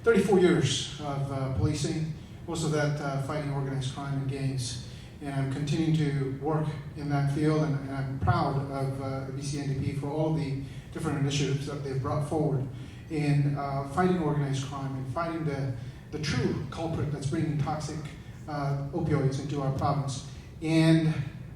34 years of policing, most of that fighting organized crime and gangs. And I'm continuing to work in that field, and I'm proud of the BC NDP for all the different initiatives that they've brought forward in fighting organized crime and fighting the true culprit that's bringing toxic opioids into our province, and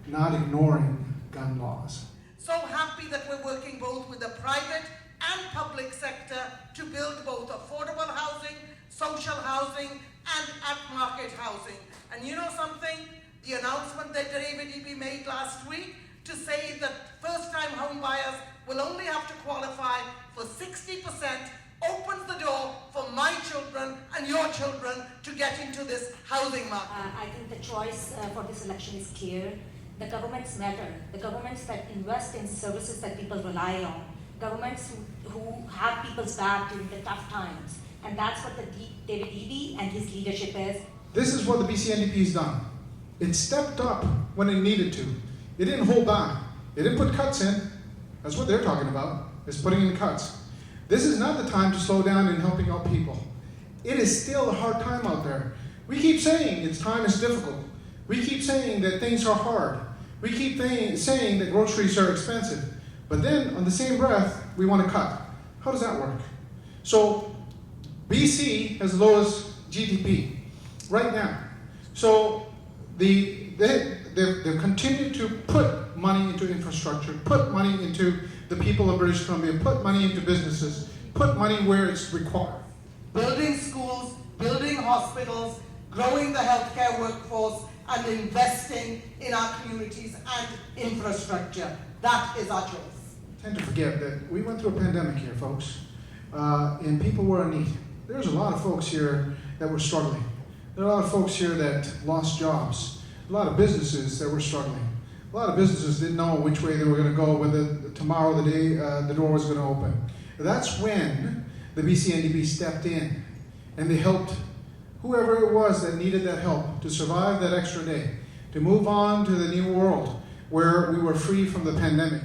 not ignoring gun laws. So happy that we're working both with the private and public sector to build both affordable housing, social housing, and at-market housing. And you know something? The announcement that David Eby made last week to say that first-time home buyers will only have to qualify for 60% opens the door for my children and your children to get into this housing market. I think the choice for this election is clear. The governments matter. The governments that invest in services that people rely on. Governments who have people's back during the tough times. And that's what the David Eby and his leadership is. This is what the BC NDP's done. It stepped up when it needed to. It didn't hold back. It didn't put cuts in. That's what they're talking about, is putting in cuts. This is not the time to slow down in helping out people. It is still a hard time out there. We keep saying its time is difficult. We keep saying that things are hard. We keep saying that groceries are expensive. But then, on the same breath, we want to cut. How does that work? So, BC has the lowest GDP right now. So, they've continued to put money into infrastructure, put money into the people of British Columbia, put money into businesses, put money where it's required. Building schools, building hospitals, growing the healthcare workforce, and investing in our communities and infrastructure. That is our choice. I tend to forget that we went through a pandemic here, folks, and people were in need. There's a lot of folks here that were struggling. There are a lot of folks here that lost jobs. A lot of businesses that were struggling. A lot of businesses didn't know which way they were going to go, whether tomorrow the door was going to open. That's when the BC NDP stepped in, and they helped whoever it was that needed that help to survive that extra day, to move on to the new world where we were free from the pandemic.